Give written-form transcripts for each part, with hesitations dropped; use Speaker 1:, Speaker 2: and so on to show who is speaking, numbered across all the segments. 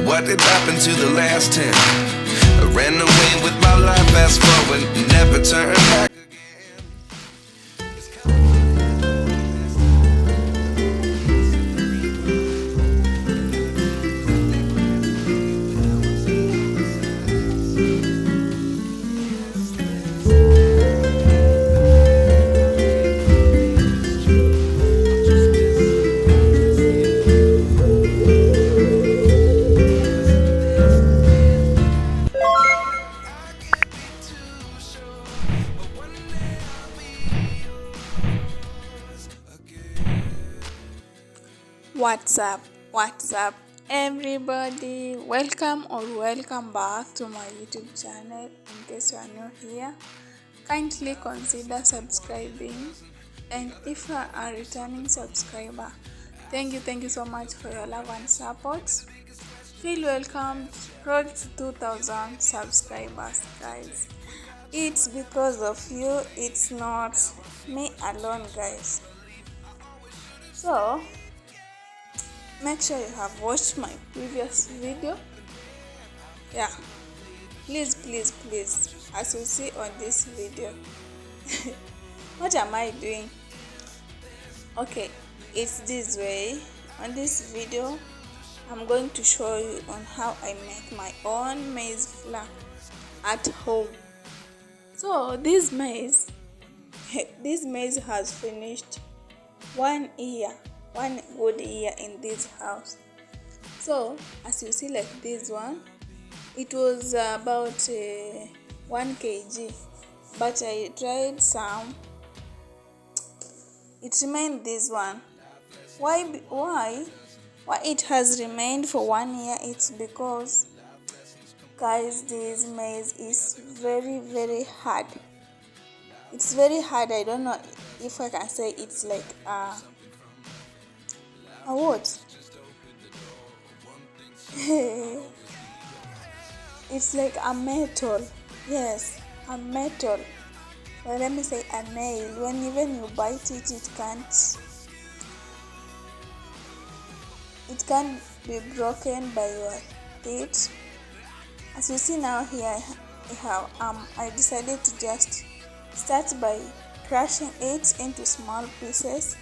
Speaker 1: What did happen to the last 10? I ran away with my life, fast forward, never turn back again.
Speaker 2: What's up everybody, welcome back to my YouTube channel. In case you are new here, kindly consider subscribing, and if you are a returning subscriber, thank you so much for your love and support. Feel welcome. Road to 2000 subscribers, guys. It's because of you, it's not me alone, guys. So make sure you have watched my previous video. Yeah, please, as you see on this video. What am I doing? Okay, it's this way. On this video, I'm going to show you on how I make my own maize flour at home. So this maize has finished 1 year, one good year in this house. So as you see, like this one, it was about 1 kg, but I tried some, it remained this one. Why it has remained for 1 year? It's because, guys, this maize is very hard. It's very hard. I don't know if I can say it's like a what? It's like a metal. Yes, a metal. Well, let me say a nail. When even you bite it, it can't be broken by your teeth. As you see now here, I decided to just start by crushing it into small pieces,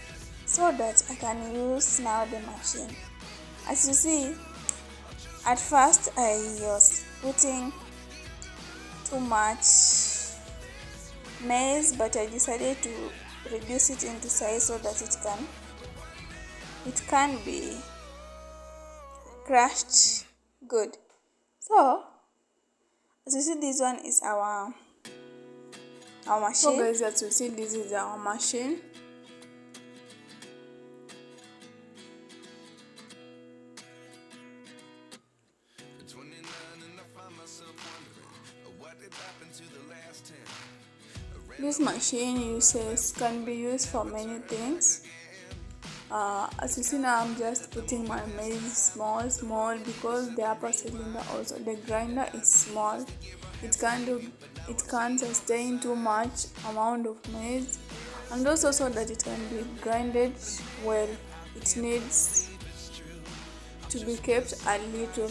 Speaker 2: so that I can use now the machine. As you see, at first I was putting too much maize, but I decided to reduce it into size so that it can be crushed good. So as you see, this one is our machine. So guys, as you see, this is our machine. This machine can be used for many things. As you see now, I'm just putting my maize small because the upper cylinder, also the grinder, is small. It can't sustain too much amount of maize, and also so that it can be grinded well, it needs to be kept a little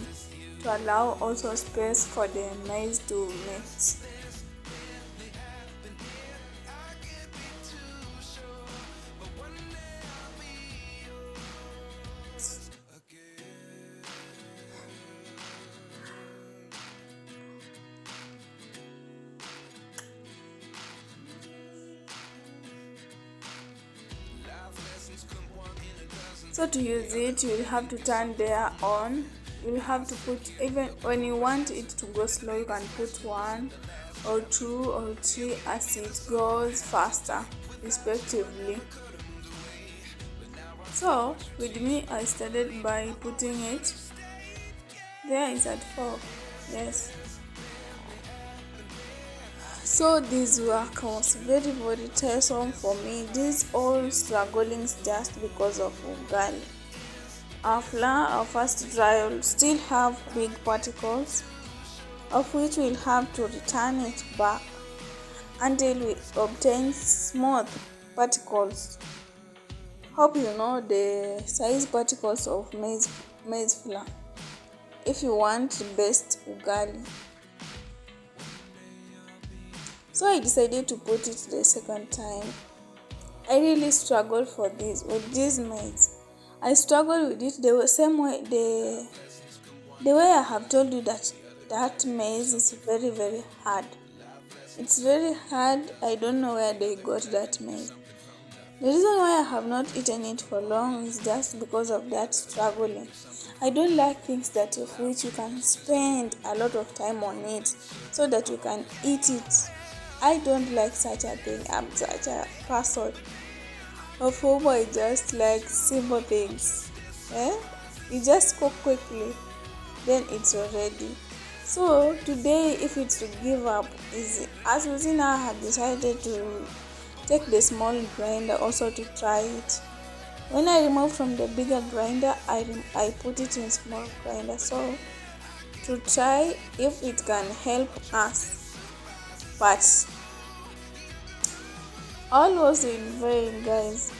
Speaker 2: to allow also space for the maize to mix. So to use it, you'll have to turn there on. You'll have to put, even when you want it to go slow, you can put 1 or 2 or 3 as it goes faster, respectively. So with me, I started by putting it. There is at 4. Yes. So this work was very tiresome for me. This all struggling just because of ugali. Our flour, our first dry, will still have big particles, of which we'll have to return it back until we obtain smooth particles. Hope you know the size particles of maize flour. if you want the best ugali. So I decided to put it the second time. I really struggled for this with this maize. I struggled with it the same way the way I have told you that maize is very very hard. It's very hard. I don't know where they got that maize. The reason why I have not eaten it for long is just because of that struggling. I don't like things that of which you can spend a lot of time on it so that you can eat it. I don't like such a thing. I'm such a person of whom I just like simple things. You just cook quickly, then it's already. So today, if it's to give up, easy. As you see now, I have decided to take the small grinder also to try it. When I remove from the bigger grinder, I put it in small grinder. So to try if it can help us. But all was in vain, guys.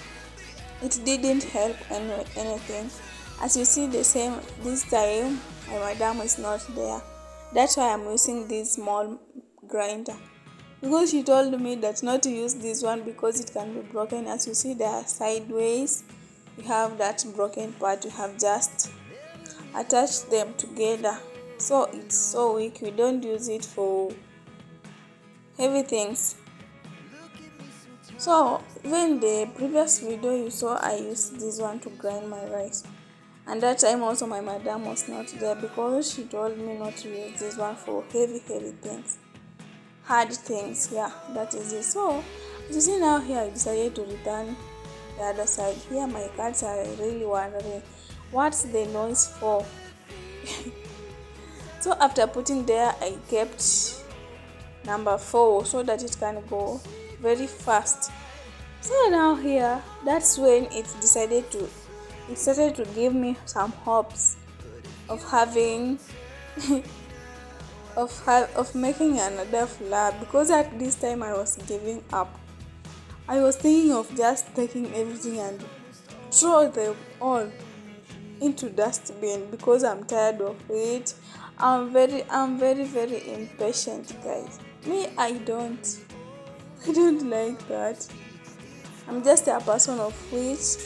Speaker 2: It didn't help anything. As you see, the same this time, my madam is not there. That's why I'm using this small grinder. Because she told me that not to use this one because it can be broken. As you see, they are sideways. You have that broken part. You have just attached them together. So it's so weak. We don't use it for heavy things. So even the previous video you saw, I used this one to grind my rice. And that time also my madam was not there because she told me not to use this one for heavy things. Hard things, yeah, that is it. So you see now here I decided to return the other side. Here my cats are really wondering what's the noise for. So after putting there, I kept number 4 so that it can go very fast. So now here, that's when it started to give me some hopes of having of making another flour, because at this time I was giving up. I was thinking of just taking everything and throw them all into dustbin because I'm tired of it. I'm very impatient, guys. Me, I don't like that. I'm just a person of which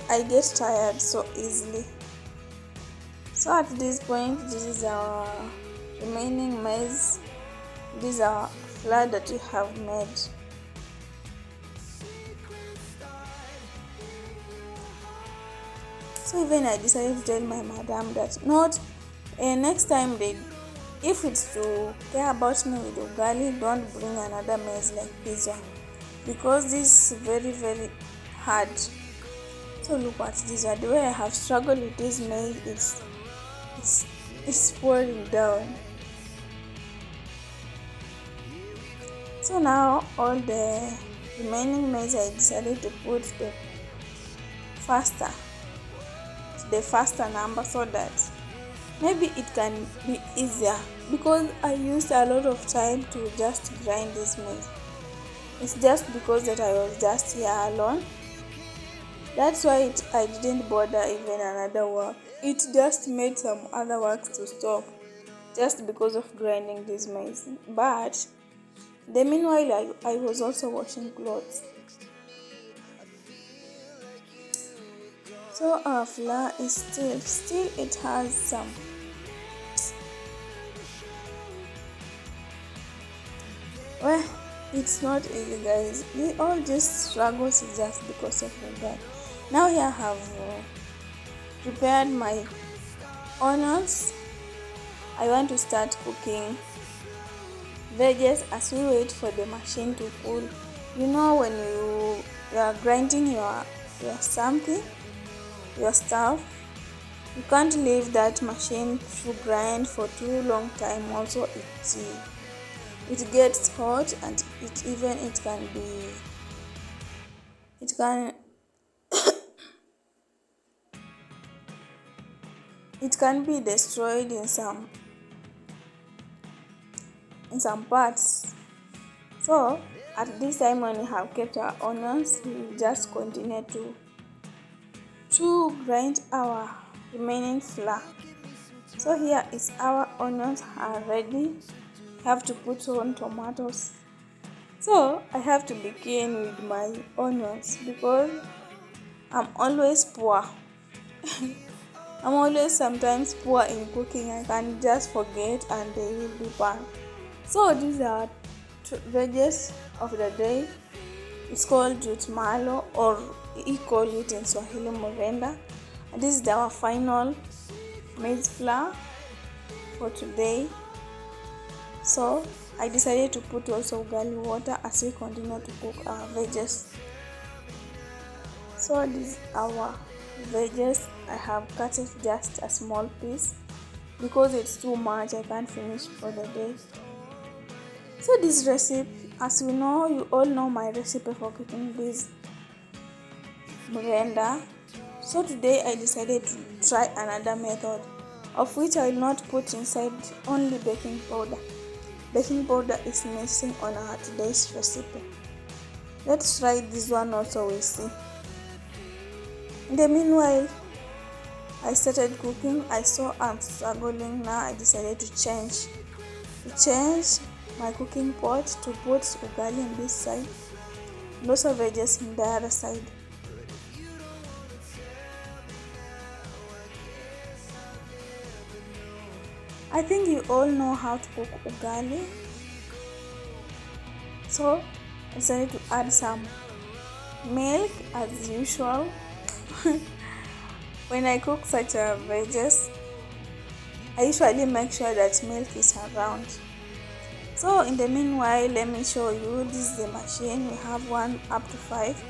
Speaker 2: I get tired so easily. So at this point, this is our remaining maize. These are flour that we have made. So even I decided to tell my madam that not next time if it's to care about me with ugali, don't bring another maize like this one, because this is very hard. So look at this one. The way I have struggled with this maize, it's pouring down. So now all the remaining maize I decided to put the faster number so that maybe it can be easier, because I used a lot of time to just grind this maize. It's just because that I was just here alone. That's why I didn't bother even another work. It just made some other works to stop just because of grinding this maize. But the meanwhile, I was also washing clothes. So our flour is still it has some. Well, it's not easy, guys. All these struggles is just because of that. Now here I have prepared my onions. I want to start cooking veggies as we wait for the machine to cool. You know, when you are grinding your something, your stuff, you can't leave that machine to grind for too long time. Also, it gets hot, and it can be destroyed in some parts. So at this time, when we have kept our onions, we just continue to grind our remaining flour. So here is our onions are ready. I have to put on tomatoes. So I have to begin with my onions because I'm always poor. I'm always sometimes poor in cooking. I can just forget and they will be bad. So these are veggies of the day. It's called jute malo, or we call it in Swahili murenda. And this is our final maize flour for today. So I decided to put also ugali water as we continue to cook our veggies. So this is our veggies. I have cut it just a small piece because it's too much. I can't finish for the day. So this recipe, as you know, you all know my recipe for cooking this murenda. So today I decided to try another method, of which I will not put inside only baking powder. Baking powder is missing on our today's recipe. Let's try this one also, we see. In the meanwhile, I started cooking. I saw I'm struggling. Now I decided to change my cooking pot to put ugali on this side and also veggies on the other side. I think you all know how to cook ugali. So I decided to add some milk as usual. When I cook such a veggies, I usually make sure that milk is around. So in the meanwhile, let me show you. This is the machine. We have 1 up to 5.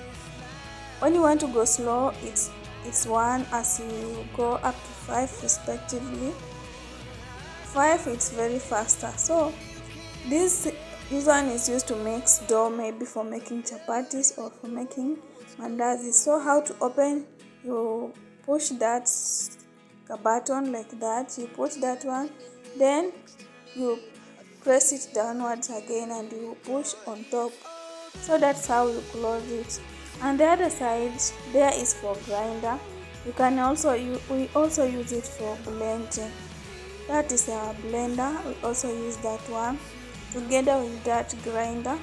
Speaker 2: When you want to go slow, it's 1. As you go up to 5 respectively, 5 it's very faster. So this one is used to mix dough, maybe for making chapatis or for making mandazi. So how to open? You push that button like that. You put that one, then you press it downwards again and you push on top. So that's how you close it. And the other side there is for grinder. You can also we also use it for blending. That is our blender. We also use that one together with that grinder.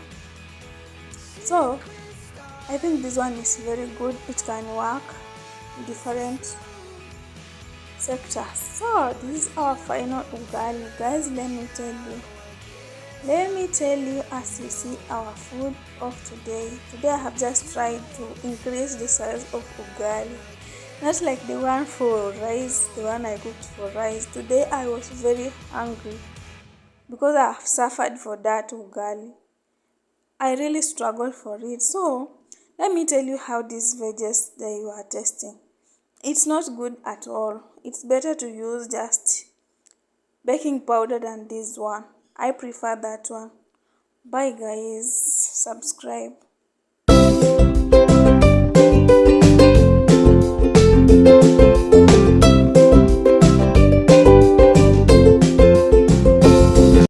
Speaker 2: So I think this one is very good. It can work in different sectors. So this is our final ugali, guys. Let me tell you, as you see our food of today. Today I have just tried to increase the size of ugali. Not like the one for rice, the one I cooked for rice. Today I was very hungry because I have suffered for that ugali. I really struggled for it. So let me tell you how these veggies that you are tasting. It's not good at all. It's better to use just baking powder than this one. I prefer that one. Bye guys. Subscribe.